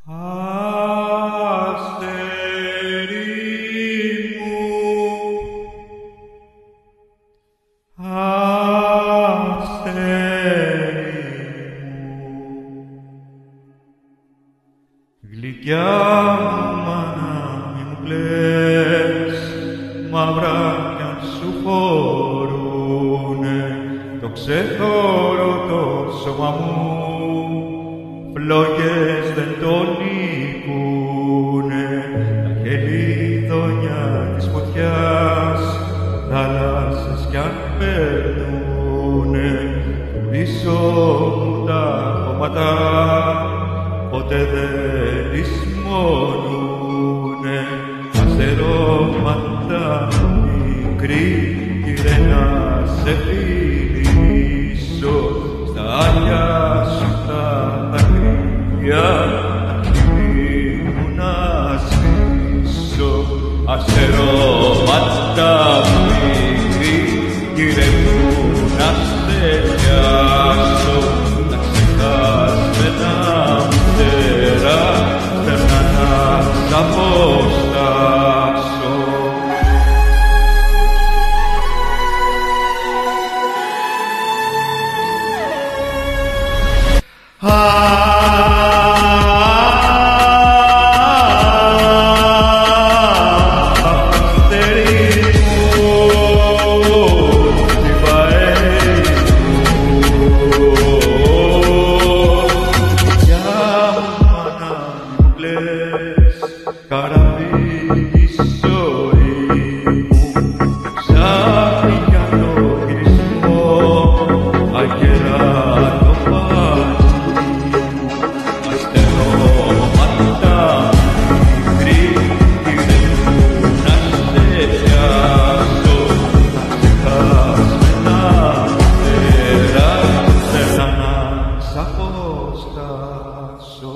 Γλυκιά μάνα μη μου κλαις, μαύρα κι αν σου φορούνε το ξεχωρώ το σώμα μου, φλόγες δεν το νικούνε. Τα χελιδόνια της φωτιάς, θάλασσες κι αν περνούνε, πίσω μου τα χώματα ποτέ δεν λησμονούνε. Αστερώματα μικρή, κύριε να σε φιλήσω, στα άλια σου τα δάκρυα μου να σβήσω. Αστερώματα μικρή, κύριε μου να σε πιάσω, να ξεχάσμενα μητέρα περνά να σ' αποστάσω. Καραβί η ζωή μου, ψάχνει για το γυρισμό, αγερά το πάλι μου. Αστερώματα μικρή, κύριε μου να σε πιάσω, να ξεχάσμενα μητέρα περνά να σ' αποστάσω.